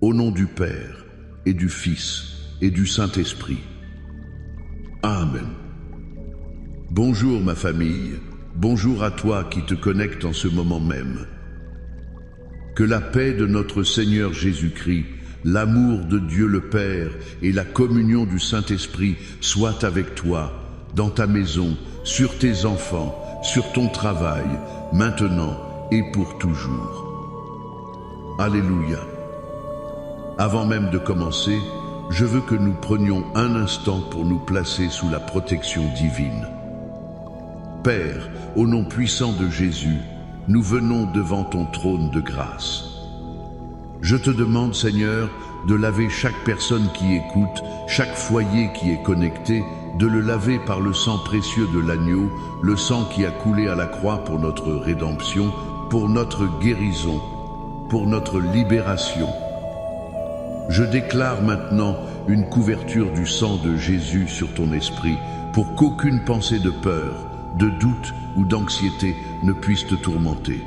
Au nom du Père, et du Fils, et du Saint-Esprit. Amen. Bonjour ma famille, bonjour à toi qui te connectes en ce moment même. Que la paix de notre Seigneur Jésus-Christ, l'amour de Dieu le Père et la communion du Saint-Esprit soient avec toi, dans ta maison, sur tes enfants, sur ton travail, maintenant et pour toujours. Alléluia. Avant même de commencer, je veux que nous prenions un instant pour nous placer sous la protection divine. Père, au nom puissant de Jésus, nous venons devant ton trône de grâce. Je te demande, Seigneur, de laver chaque personne qui écoute, chaque foyer qui est connecté, de le laver par le sang précieux de l'agneau, le sang qui a coulé à la croix pour notre rédemption, pour notre guérison, pour notre libération. Je déclare maintenant une couverture du sang de Jésus sur ton esprit, pour qu'aucune pensée de peur, de doute ou d'anxiété ne puisse te tourmenter.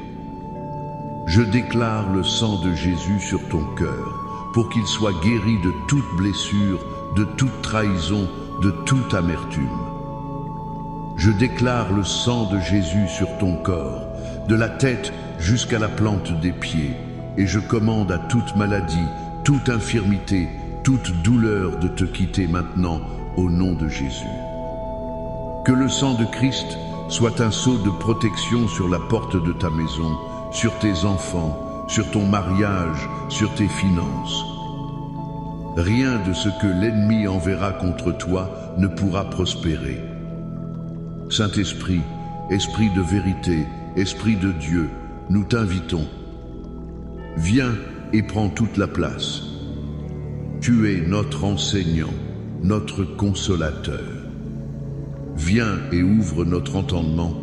Je déclare le sang de Jésus sur ton cœur, pour qu'il soit guéri de toute blessure, de toute trahison, de toute amertume. Je déclare le sang de Jésus sur ton corps, de la tête jusqu'à la plante des pieds, et je commande à toute maladie, toute infirmité, toute douleur de te quitter maintenant au nom de Jésus. Que le sang de Christ soit un sceau de protection sur la porte de ta maison, sur tes enfants, sur ton mariage, sur tes finances. Rien de ce que l'ennemi enverra contre toi ne pourra prospérer. Saint-Esprit, Esprit de vérité, Esprit de Dieu, nous t'invitons. Viens et prends toute la place. Tu es notre enseignant, notre consolateur. Viens et ouvre notre entendement,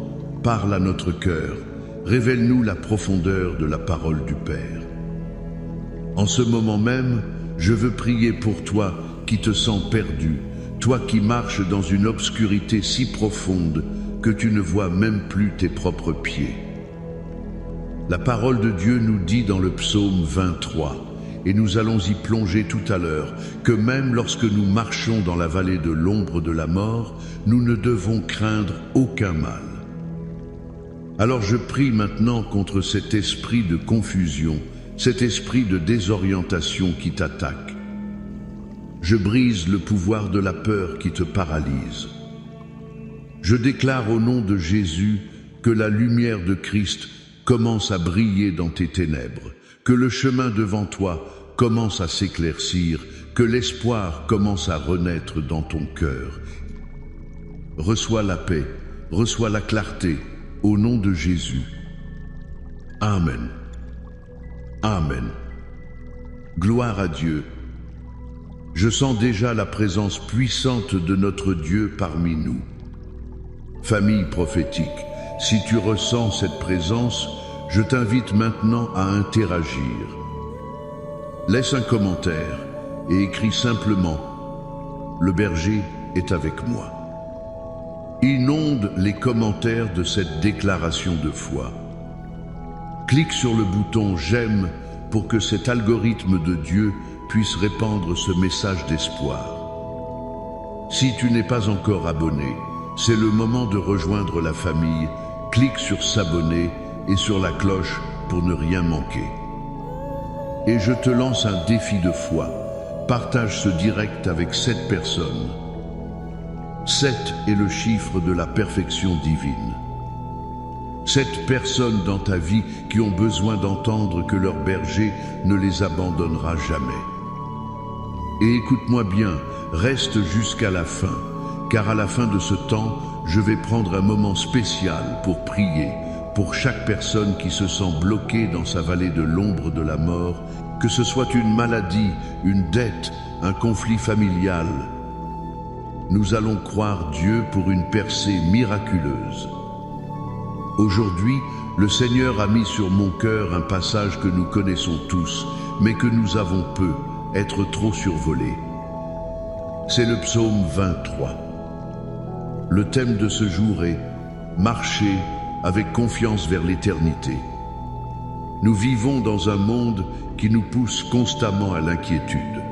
parle à notre cœur, révèle-nous la profondeur de la parole du Père. En ce moment même, je veux prier pour toi qui te sens perdu, toi qui marches dans une obscurité si profonde que tu ne vois même plus tes propres pieds. La parole de Dieu nous dit dans le psaume 23, et nous allons y plonger tout à l'heure, que même lorsque nous marchons dans la vallée de l'ombre de la mort, nous ne devons craindre aucun mal. Alors je prie maintenant contre cet esprit de confusion, cet esprit de désorientation qui t'attaque. Je brise le pouvoir de la peur qui te paralyse. Je déclare au nom de Jésus que la lumière de Christ commence à briller dans tes ténèbres, que le chemin devant toi commence à s'éclaircir, que l'espoir commence à renaître dans ton cœur. Reçois la paix, reçois la clarté, au nom de Jésus. Amen. Amen. Gloire à Dieu. Je sens déjà la présence puissante de notre Dieu parmi nous. Famille prophétique, si tu ressens cette présence, je t'invite maintenant à interagir. Laisse un commentaire et écris simplement « Le berger est avec moi ». Inonde les commentaires de cette déclaration de foi. Clique sur le bouton « J'aime » pour que cet algorithme de Dieu puisse répandre ce message d'espoir. Si tu n'es pas encore abonné, c'est le moment de rejoindre la famille. Clique sur « S'abonner » et sur la cloche pour ne rien manquer. Et je te lance un défi de foi. Partage ce direct avec 7 personnes. 7 est le chiffre de la perfection divine. 7 personnes dans ta vie qui ont besoin d'entendre que leur berger ne les abandonnera jamais. Et écoute-moi bien, reste jusqu'à la fin, car à la fin de ce temps, je vais prendre un moment spécial pour prier pour chaque personne qui se sent bloquée dans sa vallée de l'ombre de la mort, que ce soit une maladie, une dette, un conflit familial. Nous allons croire Dieu pour une percée miraculeuse. Aujourd'hui, le Seigneur a mis sur mon cœur un passage que nous connaissons tous, mais que nous avons peu, être trop survolé. C'est le psaume 23. Le thème de ce jour est « Marcher avec confiance vers l'éternité ». Nous vivons dans un monde qui nous pousse constamment à l'inquiétude.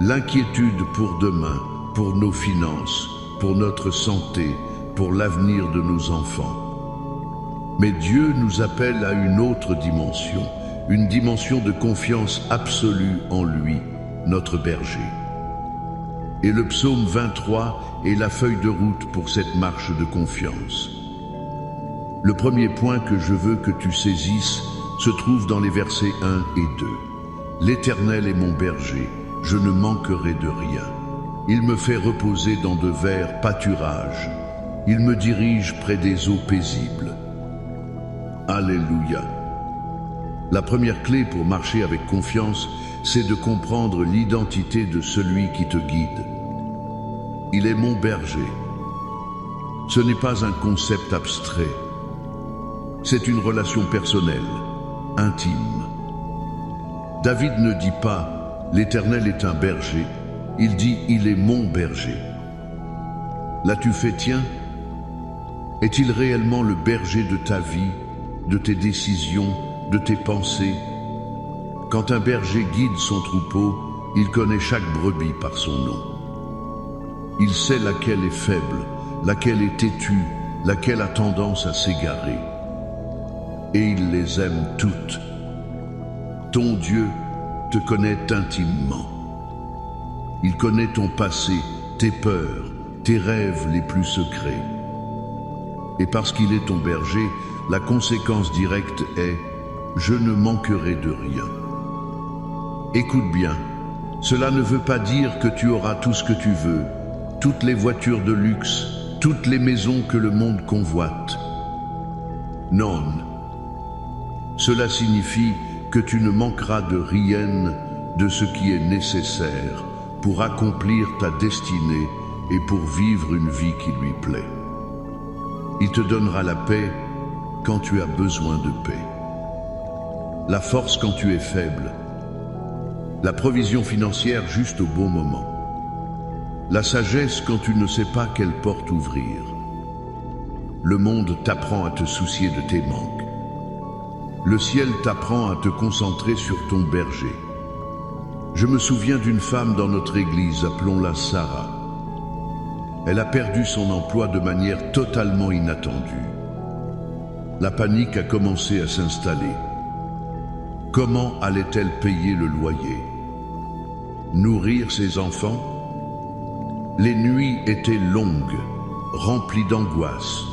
L'inquiétude pour demain, pour nos finances, pour notre santé, pour l'avenir de nos enfants. Mais Dieu nous appelle à une autre dimension, une dimension de confiance absolue en lui, notre berger. Et le psaume 23 est la feuille de route pour cette marche de confiance. Le premier point que je veux que tu saisisses se trouve dans les versets 1 et 2. L'Éternel est mon berger, je ne manquerai de rien. Il me fait reposer dans de verts pâturages. Il me dirige près des eaux paisibles. Alléluia. La première clé pour marcher avec confiance, c'est de comprendre l'identité de celui qui te guide. Il est mon berger. Ce n'est pas un concept abstrait. C'est une relation personnelle, intime. David ne dit pas « L'Éternel est un berger », il dit « Il est mon berger ». L'as-tu fait tien? Est-il réellement le berger de ta vie, de tes décisions, de tes pensées? Quand un berger guide son troupeau, il connaît chaque brebis par son nom. Il sait laquelle est faible, laquelle est têtue, laquelle a tendance à s'égarer. Et il les aime toutes. Ton Dieu te connaît intimement. Il connaît ton passé, tes peurs, tes rêves les plus secrets. Et parce qu'il est ton berger, la conséquence directe est « Je ne manquerai de rien ». Écoute bien, cela ne veut pas dire que tu auras tout ce que tu veux, toutes les voitures de luxe, toutes les maisons que le monde convoite. Non. Cela signifie que tu ne manqueras de rien de ce qui est nécessaire pour accomplir ta destinée et pour vivre une vie qui lui plaît. Il te donnera la paix quand tu as besoin de paix, la force quand tu es faible, la provision financière juste au bon moment, la sagesse quand tu ne sais pas quelle porte ouvrir. Le monde t'apprend à te soucier de tes manques. Le ciel t'apprend à te concentrer sur ton berger. Je me souviens d'une femme dans notre église, appelons-la Sarah. Elle a perdu son emploi de manière totalement inattendue. La panique a commencé à s'installer. Comment allait-elle payer le loyer? Nourrir ses enfants? Les nuits étaient longues, remplies d'angoisse.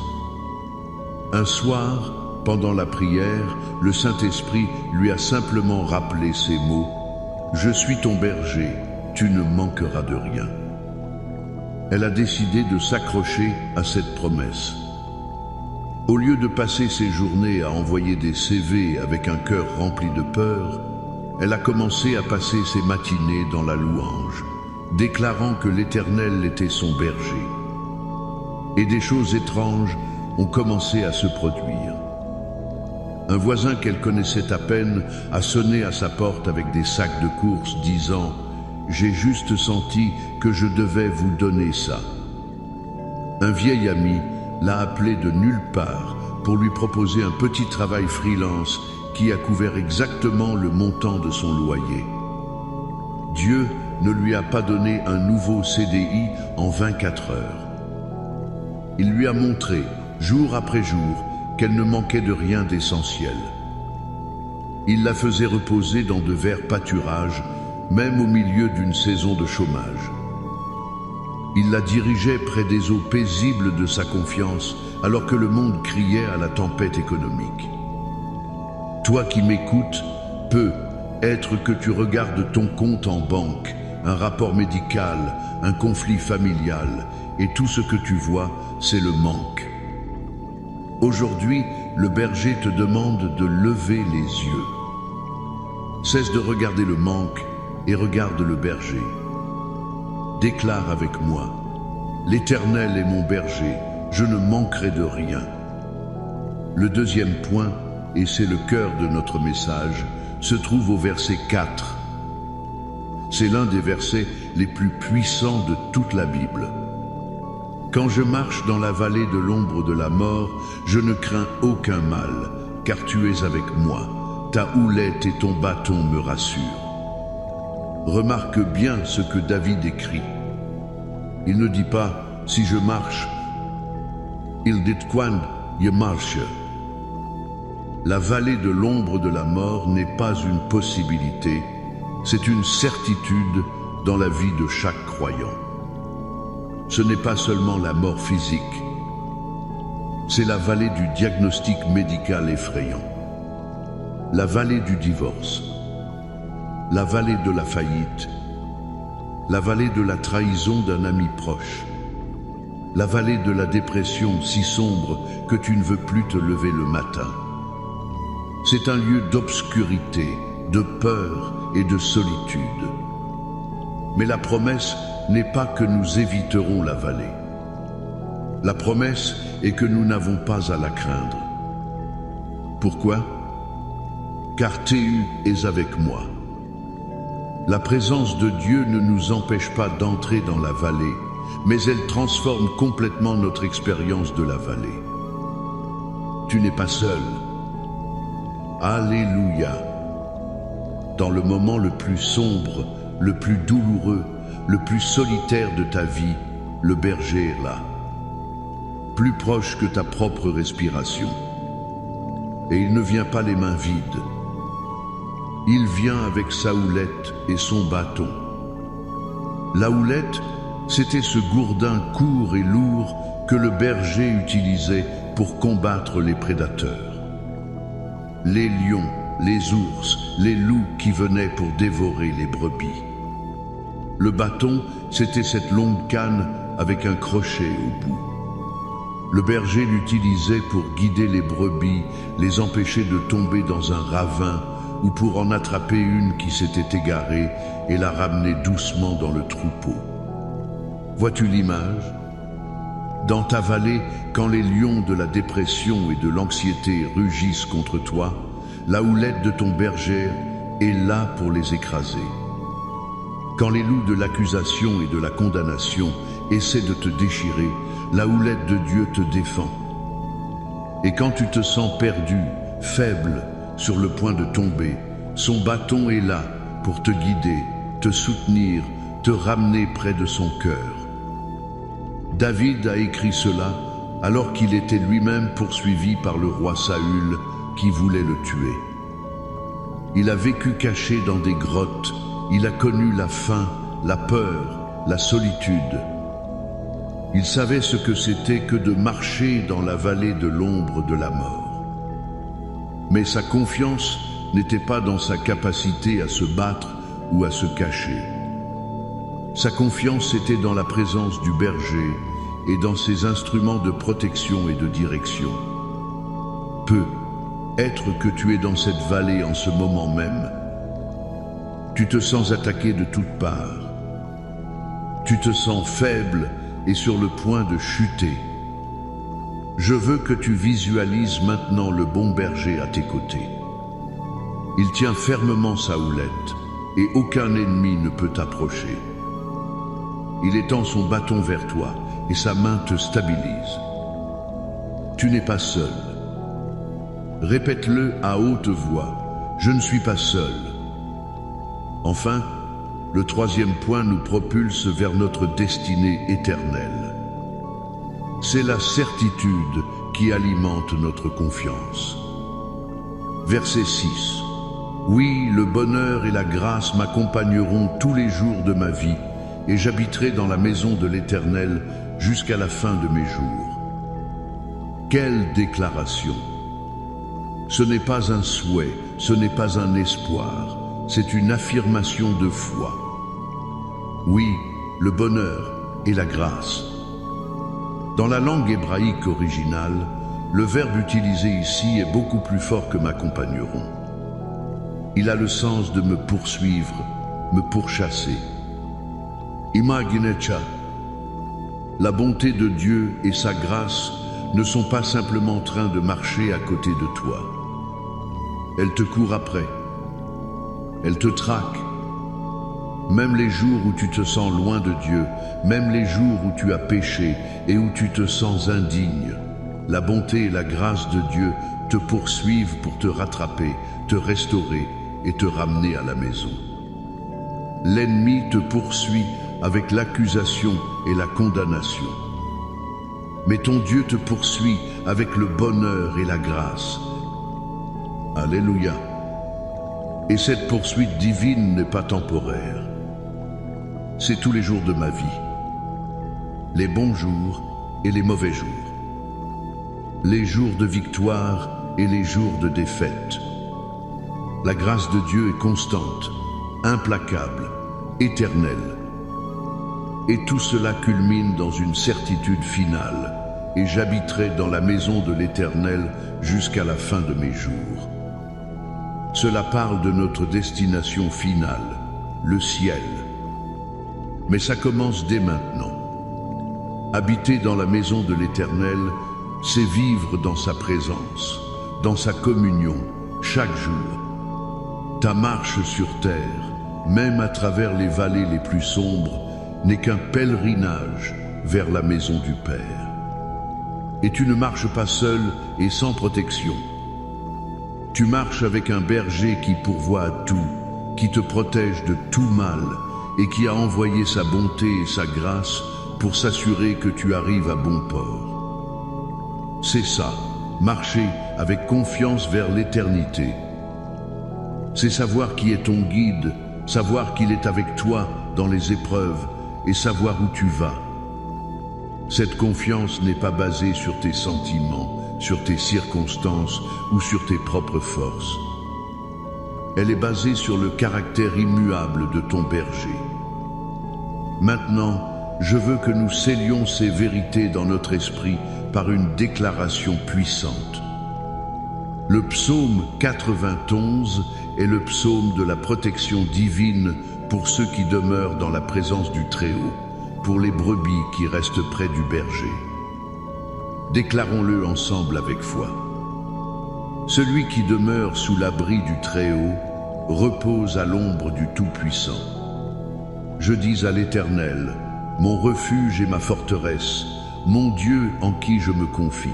Un soir, pendant la prière, le Saint-Esprit lui a simplement rappelé ces mots « Je suis ton berger, tu ne manqueras de rien ». Elle a décidé de s'accrocher à cette promesse. Au lieu de passer ses journées à envoyer des CV avec un cœur rempli de peur, elle a commencé à passer ses matinées dans la louange, déclarant que l'Éternel était son berger. Et des choses étranges ont commencé à se produire. Un voisin qu'elle connaissait à peine a sonné à sa porte avec des sacs de courses disant « J'ai juste senti que je devais vous donner ça ». Un vieil ami l'a appelé de nulle part pour lui proposer un petit travail freelance qui a couvert exactement le montant de son loyer. Dieu ne lui a pas donné un nouveau CDI en 24 heures. Il lui a montré, jour après jour, qu'elle ne manquait de rien d'essentiel. Il la faisait reposer dans de verts pâturages, même au milieu d'une saison de chômage. Il la dirigeait près des eaux paisibles de sa confiance, alors que le monde criait à la tempête économique. Toi qui m'écoutes, peut être que tu regardes ton compte en banque, un rapport médical, un conflit familial, et tout ce que tu vois, c'est le manque. Aujourd'hui, le berger te demande de lever les yeux. Cesse de regarder le manque et regarde le berger. Déclare avec moi, l'Éternel est mon berger, je ne manquerai de rien. Le deuxième point, et c'est le cœur de notre message, se trouve au verset 4. C'est l'un des versets les plus puissants de toute la Bible. Quand je marche dans la vallée de l'ombre de la mort, je ne crains aucun mal, car tu es avec moi. ta houlette et ton bâton me rassurent. Remarque bien ce que David écrit. Il ne dit pas « si je marche », il dit « quand je marche ». La vallée de l'ombre de la mort n'est pas une possibilité, c'est une certitude dans la vie de chaque croyant. Ce n'est pas seulement la mort physique, c'est la vallée du diagnostic médical effrayant, la vallée du divorce, la vallée de la faillite, la vallée de la trahison d'un ami proche, la vallée de la dépression si sombre que tu ne veux plus te lever le matin. C'est un lieu d'obscurité, de peur et de solitude. Mais la promesse n'est pas que nous éviterons la vallée. La promesse est que nous n'avons pas à la craindre. Pourquoi? Car Téhu est avec moi. La présence de Dieu ne nous empêche pas d'entrer dans la vallée, mais elle transforme complètement notre expérience de la vallée. Tu n'es pas seul. Alléluia. Dans le moment le plus sombre, le plus douloureux, le plus solitaire de ta vie, le berger est là, plus proche que ta propre respiration. Et il ne vient pas les mains vides. Il vient avec sa houlette et son bâton. La houlette, c'était ce gourdin court et lourd que le berger utilisait pour combattre les prédateurs. Les lions, les ours, les loups qui venaient pour dévorer les brebis. Le bâton, c'était cette longue canne avec un crochet au bout. Le berger l'utilisait pour guider les brebis, les empêcher de tomber dans un ravin ou pour en attraper une qui s'était égarée et la ramener doucement dans le troupeau. Vois-tu l'image? Dans ta vallée, quand les lions de la dépression et de l'anxiété rugissent contre toi, la houlette de ton berger est là pour les écraser. Quand les loups de l'accusation et de la condamnation essaient de te déchirer, la houlette de Dieu te défend. Et quand tu te sens perdu, faible, sur le point de tomber, son bâton est là pour te guider, te soutenir, te ramener près de son cœur. David a écrit cela alors qu'il était lui-même poursuivi par le roi Saül qui voulait le tuer. Il a vécu caché dans des grottes, il a connu la faim, la peur, la solitude. Il savait ce que c'était que de marcher dans la vallée de l'ombre de la mort. Mais sa confiance n'était pas dans sa capacité à se battre ou à se cacher. Sa confiance était dans la présence du berger et dans ses instruments de protection et de direction. Peut-être que tu es dans cette vallée en ce moment même. Tu te sens attaqué de toutes parts. Tu te sens faible et sur le point de chuter. Je veux que tu visualises maintenant le bon berger à tes côtés. Il tient fermement sa houlette et aucun ennemi ne peut t'approcher. Il étend son bâton vers toi et sa main te stabilise. Tu n'es pas seul. Répète-le à haute voix. Je ne suis pas seul. Enfin, le troisième point nous propulse vers notre destinée éternelle. C'est la certitude qui alimente notre confiance. Verset 6. Oui, le bonheur et la grâce m'accompagneront tous les jours de ma vie et j'habiterai dans la maison de l'Éternel jusqu'à la fin de mes jours. Quelle déclaration! Ce n'est pas un souhait, ce n'est pas un espoir, c'est une affirmation de foi. Oui, le bonheur et la grâce. Dans la langue hébraïque originale, le verbe utilisé ici est beaucoup plus fort que m'accompagneront. Il a le sens de me poursuivre, me pourchasser. Imaginecha. La bonté de Dieu et sa grâce ne sont pas simplement en train de marcher à côté de toi. Elle te court après. Elle te traque. Même les jours où tu te sens loin de Dieu, même les jours où tu as péché et où tu te sens indigne, la bonté et la grâce de Dieu te poursuivent pour te rattraper, te restaurer et te ramener à la maison. L'ennemi te poursuit avec l'accusation et la condamnation. Mais ton Dieu te poursuit avec le bonheur et la grâce. Alléluia. Et cette poursuite divine n'est pas temporaire. C'est tous les jours de ma vie. Les bons jours et les mauvais jours. Les jours de victoire et les jours de défaite. La grâce de Dieu est constante, implacable, éternelle. Et tout cela culmine dans une certitude finale. Et j'habiterai dans la maison de l'Éternel jusqu'à la fin de mes jours. Cela parle de notre destination finale, le ciel. Mais ça commence dès maintenant. Habiter dans la maison de l'Éternel, c'est vivre dans sa présence, dans sa communion, chaque jour. Ta marche sur terre, même à travers les vallées les plus sombres, n'est qu'un pèlerinage vers la maison du Père. Et tu ne marches pas seul et sans protection. Tu marches avec un berger qui pourvoit à tout, qui te protège de tout mal et qui a envoyé sa bonté et sa grâce pour s'assurer que tu arrives à bon port. C'est ça, marcher avec confiance vers l'éternité. C'est savoir qui est ton guide, savoir qu'il est avec toi dans les épreuves et savoir où tu vas. Cette confiance n'est pas basée sur tes sentiments, sur tes circonstances ou sur tes propres forces. Elle est basée sur le caractère immuable de ton berger. Maintenant, je veux que nous scellions ces vérités dans notre esprit par une déclaration puissante. Le psaume 91 est le psaume de la protection divine pour ceux qui demeurent dans la présence du Très-Haut, pour les brebis qui restent près du berger. Déclarons-le ensemble avec foi. Celui qui demeure sous l'abri du Très-Haut repose à l'ombre du Tout-Puissant. Je dis à l'Éternel, mon refuge et ma forteresse, mon Dieu en qui je me confie.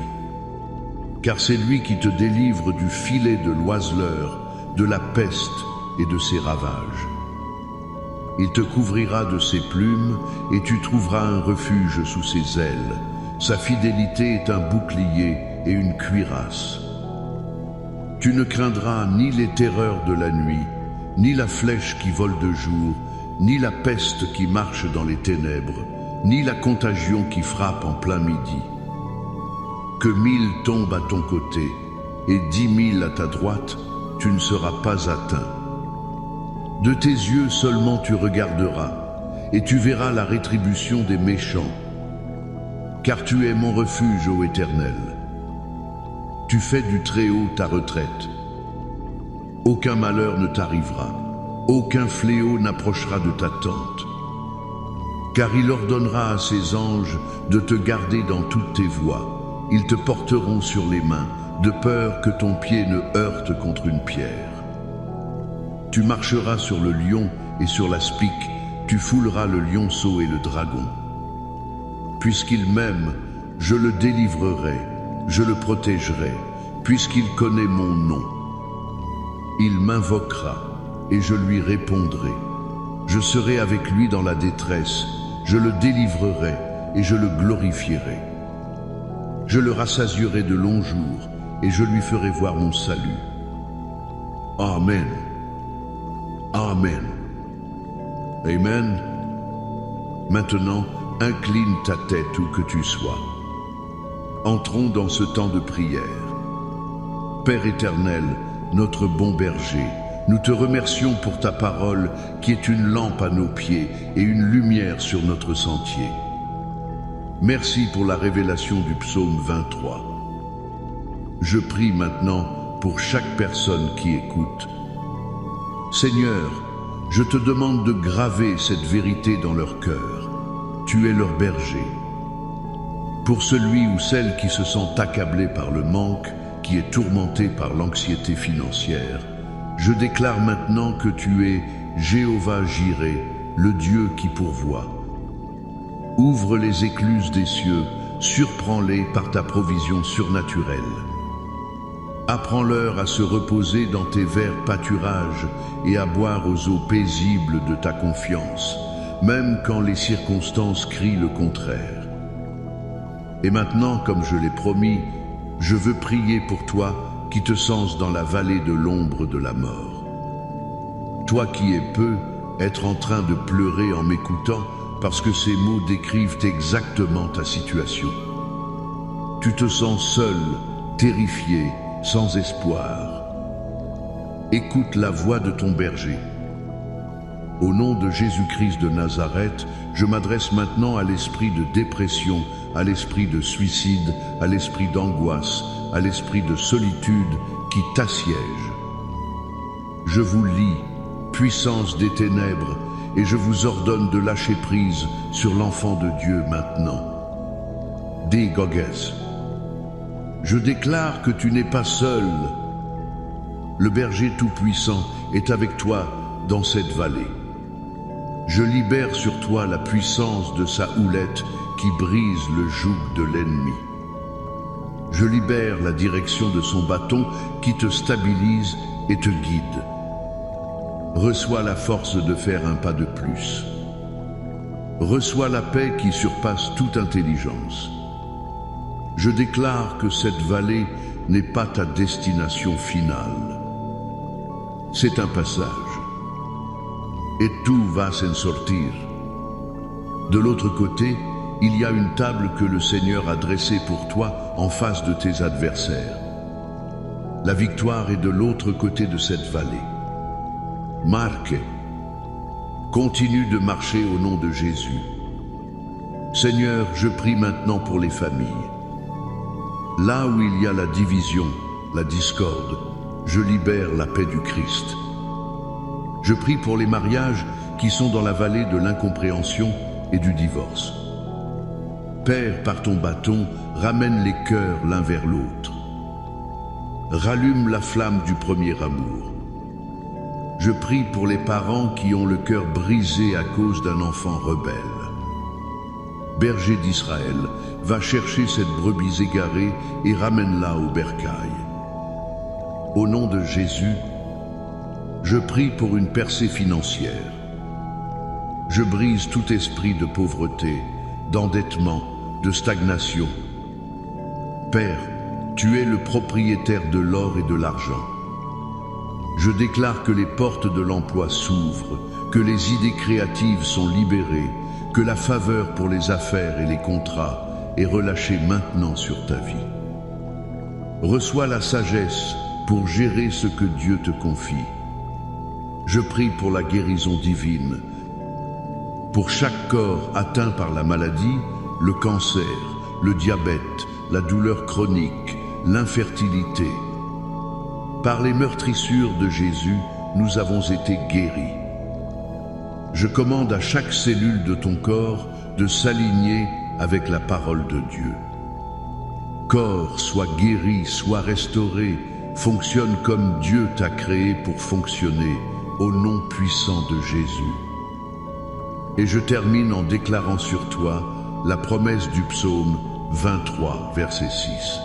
Car c'est lui qui te délivre du filet de l'oiseleur, de la peste et de ses ravages. Il te couvrira de ses plumes et tu trouveras un refuge sous ses ailes. Sa fidélité est un bouclier et une cuirasse. Tu ne craindras ni les terreurs de la nuit, ni la flèche qui vole de jour, ni la peste qui marche dans les ténèbres, ni la contagion qui frappe en plein midi. Que 1000 tombent à ton côté et 10 000 à ta droite, tu ne seras pas atteint. De tes yeux seulement tu regarderas, et tu verras la rétribution des méchants. Car tu es mon refuge, ô Éternel. Tu fais du Très-Haut ta retraite. Aucun malheur ne t'arrivera, aucun fléau n'approchera de ta tente. Car il ordonnera à ses anges de te garder dans toutes tes voies. Ils te porteront sur les mains, de peur que ton pied ne heurte contre une pierre. Tu marcheras sur le lion et sur l'aspic, tu fouleras le lionceau et le dragon. Puisqu'il m'aime, je le délivrerai, je le protégerai, puisqu'il connaît mon nom. Il m'invoquera et je lui répondrai. Je serai avec lui dans la détresse, je le délivrerai et je le glorifierai. Je le rassasierai de longs jours et je lui ferai voir mon salut. Amen. Amen. Amen. Maintenant, incline ta tête où que tu sois. Entrons dans ce temps de prière. Père éternel, notre bon berger, nous te remercions pour ta parole qui est une lampe à nos pieds et une lumière sur notre sentier. Merci pour la révélation du psaume 23. Je prie maintenant pour chaque personne qui écoute. Seigneur, je te demande de graver cette vérité dans leur cœur. Tu es leur berger. Pour celui ou celle qui se sent accablé par le manque, qui est tourmenté par l'anxiété financière, je déclare maintenant que tu es Jéhovah Jireh, le Dieu qui pourvoit. Ouvre les écluses des cieux surprends-les par ta provision surnaturelle. Apprends-leur à se reposer dans tes verts pâturages et à boire aux eaux paisibles de ta confiance, même quand les circonstances crient le contraire. Et maintenant, comme je l'ai promis, je veux prier pour toi qui te sens dans la vallée de l'ombre de la mort. Toi qui es peu être en train de pleurer en m'écoutant parce que ces mots décrivent exactement ta situation. Tu te sens seul, terrifié, sans espoir. Écoute la voix de ton berger. Au nom de Jésus-Christ de Nazareth, je m'adresse maintenant à l'esprit de dépression, à l'esprit de suicide, à l'esprit d'angoisse, à l'esprit de solitude qui t'assiège. Je vous lie, puissance des ténèbres, et je vous ordonne de lâcher prise sur l'enfant de Dieu maintenant. Dé Gogès. Je déclare que tu n'es pas seul. Le berger tout-puissant est avec toi dans cette vallée. Je libère sur toi la puissance de sa houlette qui brise le joug de l'ennemi. Je libère la direction de son bâton qui te stabilise et te guide. Reçois la force de faire un pas de plus. Reçois la paix qui surpasse toute intelligence. Je déclare que cette vallée n'est pas ta destination finale. C'est un passage. Et tout va s'en sortir. De l'autre côté, il y a une table que le Seigneur a dressée pour toi en face de tes adversaires. La victoire est de l'autre côté de cette vallée. Marque. Continue de marcher au nom de Jésus. Seigneur, je prie maintenant pour les familles. Là où il y a la division, la discorde, je libère la paix du Christ. Je prie pour les mariages qui sont dans la vallée de l'incompréhension et du divorce. Père, par ton bâton, ramène les cœurs l'un vers l'autre. Rallume la flamme du premier amour. Je prie pour les parents qui ont le cœur brisé à cause d'un enfant rebelle. Berger d'Israël, va chercher cette brebis égarée et ramène-la au bercail. Au nom de Jésus, je prie pour une percée financière. Je brise tout esprit de pauvreté, d'endettement, de stagnation. Père, tu es le propriétaire de l'or et de l'argent. Je déclare que les portes de l'emploi s'ouvrent, que les idées créatives sont libérées, que la faveur pour les affaires et les contrats est relâchée maintenant sur ta vie. Reçois la sagesse pour gérer ce que Dieu te confie. Je prie pour la guérison divine, pour chaque corps atteint par la maladie, le cancer, le diabète, la douleur chronique, l'infertilité. Par les meurtrissures de Jésus, nous avons été guéris. Je commande à chaque cellule de ton corps de s'aligner avec la parole de Dieu. Corps, sois guéri, sois restauré, fonctionne comme Dieu t'a créé pour fonctionner, au nom puissant de Jésus. Et je termine en déclarant sur toi la promesse du psaume 23, verset 6.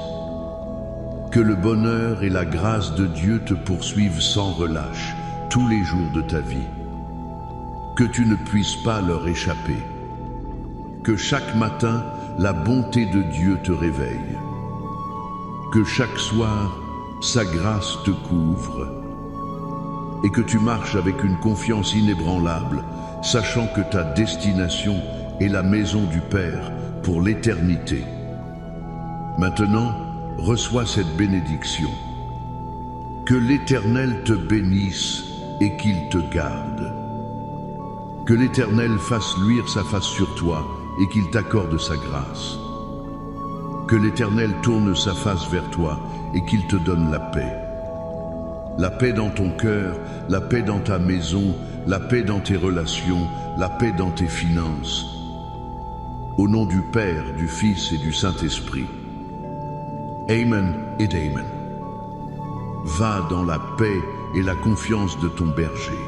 Que le bonheur et la grâce de Dieu te poursuivent sans relâche tous les jours de ta vie. Que tu ne puisses pas leur échapper. Que chaque matin, la bonté de Dieu te réveille. Que chaque soir, sa grâce te couvre. Et que tu marches avec une confiance inébranlable, sachant que ta destination est la maison du Père pour l'éternité. Maintenant, reçois cette bénédiction. Que l'Éternel te bénisse et qu'il te garde. Que l'Éternel fasse luire sa face sur toi et qu'il t'accorde sa grâce. Que l'Éternel tourne sa face vers toi et qu'il te donne la paix. La paix dans ton cœur, la paix dans ta maison, la paix dans tes relations, la paix dans tes finances. Au nom du Père, du Fils et du Saint-Esprit. Amen et Amen. Va dans la paix et la confiance de ton berger.